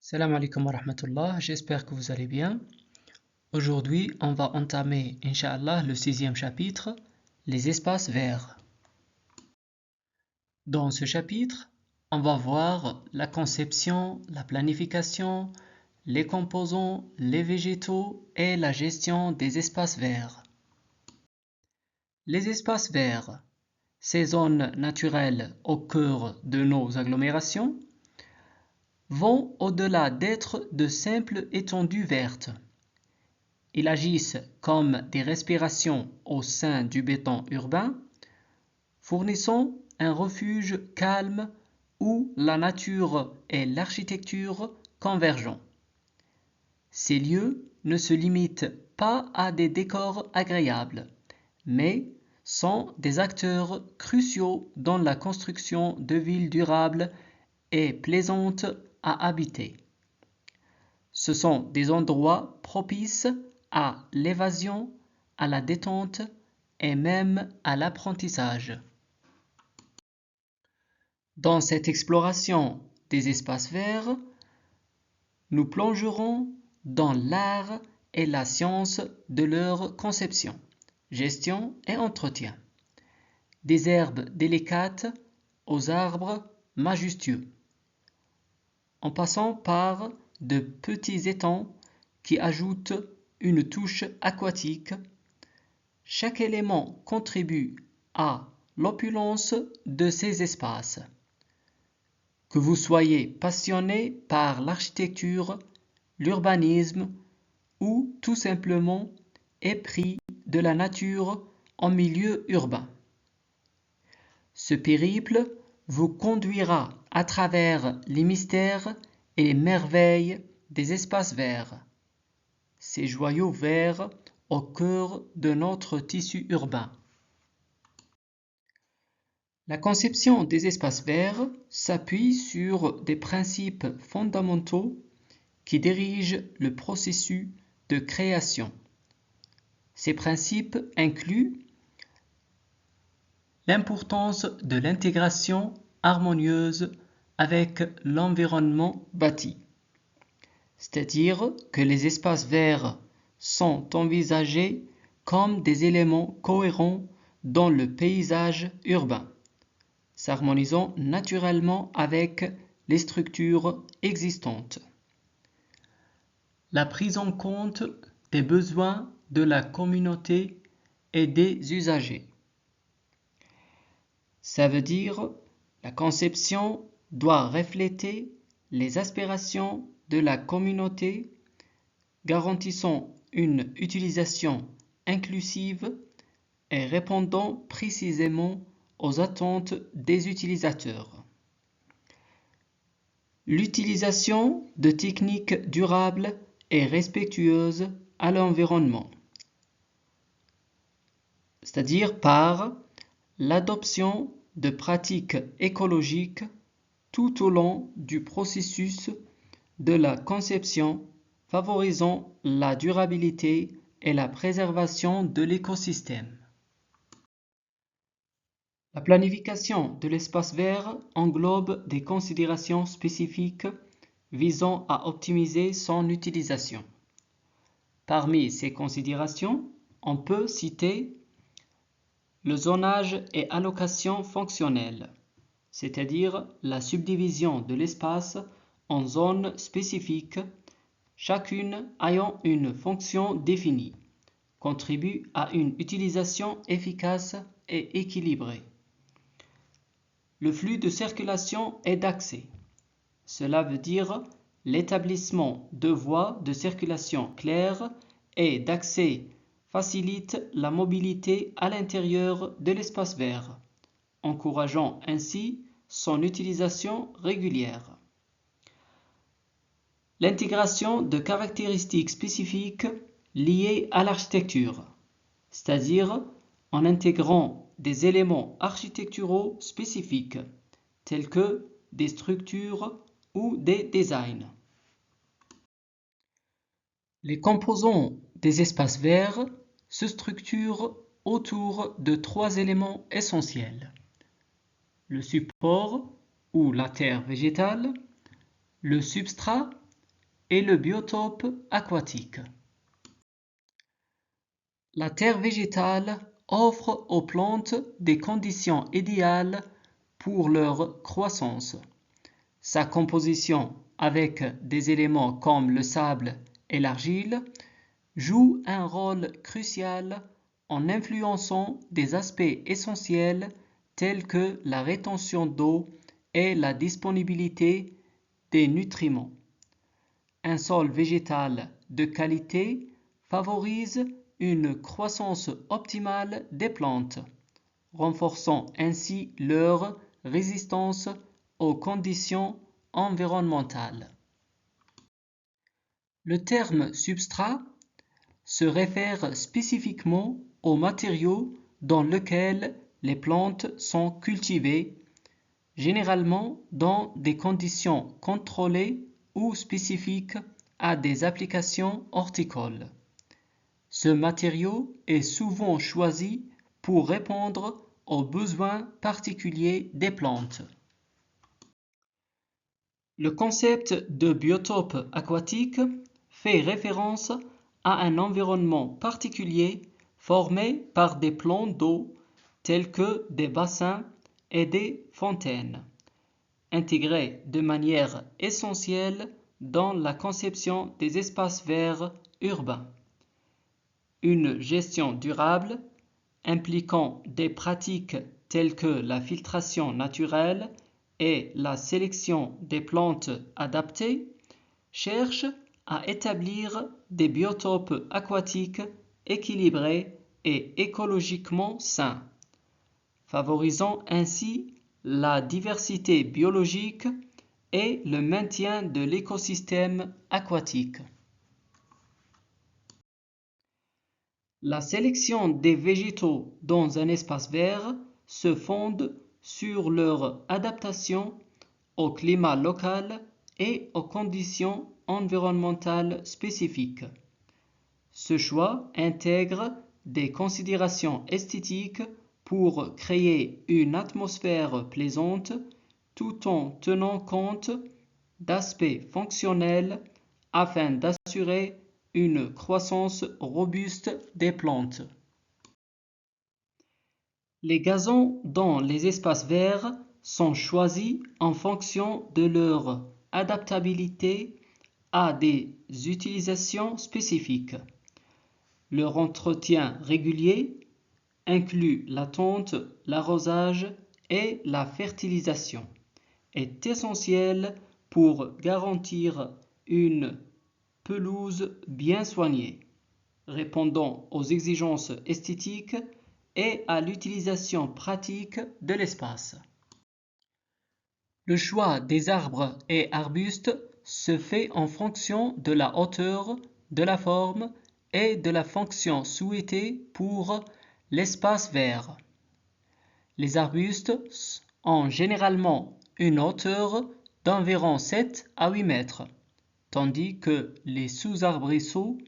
Salam alaikum wa rahmatullah, j'espère que vous allez bien. Aujourd'hui, on va entamer, Inch'Allah, le 6e chapitre, les espaces verts. Dans ce chapitre, on va voir la conception, la planification, les composants, les végétaux et la gestion des espaces verts. Les espaces verts, ces zones naturelles au cœur de nos agglomérations, vont au-delà d'être de simples étendues vertes. Ils agissent comme des respirations au sein du béton urbain, fournissant un refuge calme où la nature et l'architecture convergent. Ces lieux ne se limitent pas à des décors agréables, mais sont des acteurs cruciaux dans la construction de villes durables et plaisantes à habiter. Ce sont des endroits propices à l'évasion, à la détente et même à l'apprentissage. Dans cette exploration des espaces verts, nous plongerons dans l'art et la science de leur conception, gestion et entretien. Des herbes délicates aux arbres majestueux, en passant par de petits étangs qui ajoutent une touche aquatique. Chaque élément contribue à l'opulence de ces espaces. Que vous soyez passionné par l'architecture, l'urbanisme ou tout simplement épris de la nature en milieu urbain. Ce périple vous conduira à travers les mystères et les merveilles des espaces verts, ces joyaux verts au cœur de notre tissu urbain. La conception des espaces verts s'appuie sur des principes fondamentaux qui dirigent le processus de création. Ces principes incluent l'importance de l'intégration harmonieuse avec l'environnement bâti, c'est-à-dire que les espaces verts sont envisagés comme des éléments cohérents dans le paysage urbain, s'harmonisant naturellement avec les structures existantes. La prise en compte des besoins de la communauté et des usagers. Ça veut dire la conception doit refléter les aspirations de la communauté, garantissant une utilisation inclusive et répondant précisément aux attentes des utilisateurs. L'utilisation de techniques durables et respectueuses à l'environnement, c'est-à-dire par l'adoption de pratiques écologiques tout au long du processus de la conception, favorisant la durabilité et la préservation de l'écosystème. La planification de l'espace vert englobe des considérations spécifiques visant à optimiser son utilisation. Parmi ces considérations, on peut citer le zonage et allocation fonctionnelle, c'est-à-dire la subdivision de l'espace en zones spécifiques, chacune ayant une fonction définie, contribue à une utilisation efficace et équilibrée. Le flux de circulation et d'accès, cela veut dire l'établissement de voies de circulation claires et d'accès facilite la mobilité à l'intérieur de l'espace vert, encourageant ainsi son utilisation régulière. L'intégration de caractéristiques spécifiques liées à l'architecture, c'est-à-dire en intégrant des éléments architecturaux spécifiques, tels que des structures ou des designs. Les composants des espaces verts se structurent autour de 3 éléments essentiels: le support ou la terre végétale, le substrat et le biotope aquatique. La terre végétale offre aux plantes des conditions idéales pour leur croissance. Sa composition avec des éléments comme le sable et l'argile joue un rôle crucial en influençant des aspects essentiels tels que la rétention d'eau et la disponibilité des nutriments. Un sol végétal de qualité favorise une croissance optimale des plantes, renforçant ainsi leur résistance aux conditions environnementales. Le terme substrat se réfère spécifiquement aux matériaux dans lesquels les plantes sont cultivées, généralement dans des conditions contrôlées ou spécifiques à des applications horticoles. Ce matériau est souvent choisi pour répondre aux besoins particuliers des plantes. Le concept de biotope aquatique fait référence à un environnement particulier formé par des plans d'eau tels que des bassins et des fontaines, intégrés de manière essentielle dans la conception des espaces verts urbains. Une gestion durable impliquant des pratiques telles que la filtration naturelle et la sélection des plantes adaptées cherche à établir des biotopes aquatiques équilibrés et écologiquement sains, favorisant ainsi la diversité biologique et le maintien de l'écosystème aquatique. La sélection des végétaux dans un espace vert se fonde sur leur adaptation au climat local et aux conditions environnementales spécifiques. Ce choix intègre des considérations esthétiques pour créer une atmosphère plaisante tout en tenant compte d'aspects fonctionnels afin d'assurer une croissance robuste des plantes. Les gazons dans les espaces verts sont choisis en fonction de leur adaptabilité à des utilisations spécifiques. Leur entretien régulier inclut la tonte, l'arrosage et la fertilisation, est essentiel pour garantir une pelouse bien soignée, répondant aux exigences esthétiques et à l'utilisation pratique de l'espace. Le choix des arbres et arbustes se fait en fonction de la hauteur, de la forme et de la fonction souhaitée pour l'espace vert. Les arbustes ont généralement une hauteur d'environ 7 à 8 mètres, tandis que les sous-arbrisseaux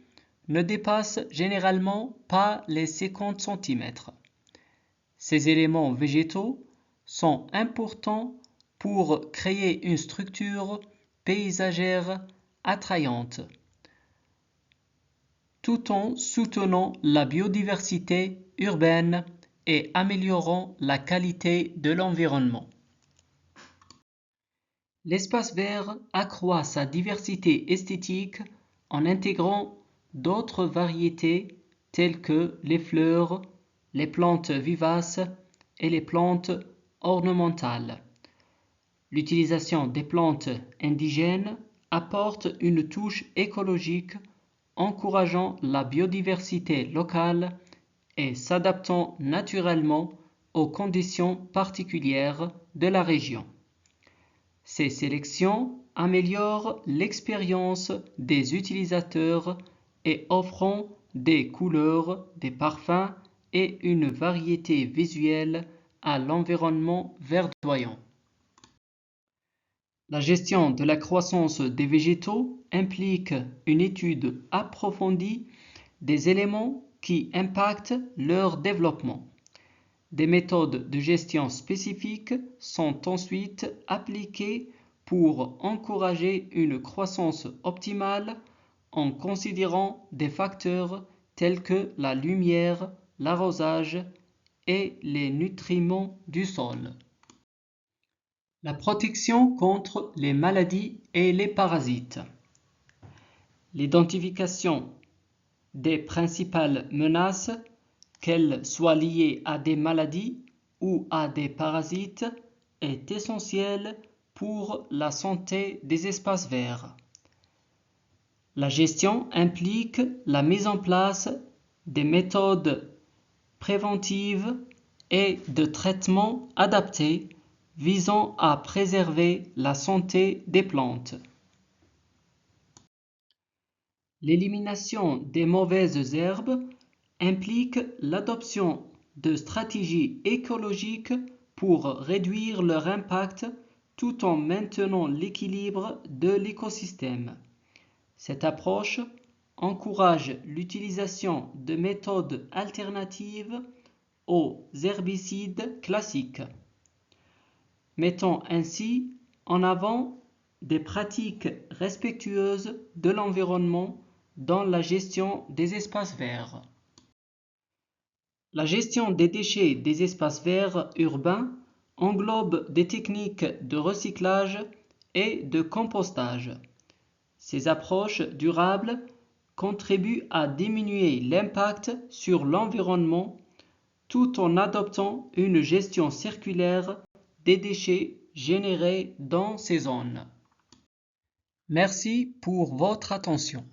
ne dépassent généralement pas les 50 cm. Ces éléments végétaux sont importants pour créer une structure paysagère attrayante, tout en soutenant la biodiversité urbaine et améliorant la qualité de l'environnement. L'espace vert accroît sa diversité esthétique en intégrant d'autres variétés telles que les fleurs, les plantes vivaces et les plantes ornementales. L'utilisation des plantes indigènes apporte une touche écologique, encourageant la biodiversité locale et s'adaptant naturellement aux conditions particulières de la région. Ces sélections améliorent l'expérience des utilisateurs et offrent des couleurs, des parfums et une variété visuelle à l'environnement verdoyant. La gestion de la croissance des végétaux implique une étude approfondie des éléments qui impactent leur développement. Des méthodes de gestion spécifiques sont ensuite appliquées pour encourager une croissance optimale en considérant des facteurs tels que la lumière, l'arrosage et les nutriments du sol. La protection contre les maladies et les parasites. L'identification des principales menaces, qu'elles soient liées à des maladies ou à des parasites, est essentielle pour la santé des espaces verts. La gestion implique la mise en place des méthodes préventives et de traitement adaptés visant à préserver la santé des plantes. L'élimination des mauvaises herbes implique l'adoption de stratégies écologiques pour réduire leur impact tout en maintenant l'équilibre de l'écosystème. Cette approche encourage l'utilisation de méthodes alternatives aux herbicides classiques, mettant ainsi en avant des pratiques respectueuses de l'environnement dans la gestion des espaces verts. La gestion des déchets des espaces verts urbains englobe des techniques de recyclage et de compostage. Ces approches durables contribuent à diminuer l'impact sur l'environnement tout en adoptant une gestion circulaire des déchets générés dans ces zones. Merci pour votre attention.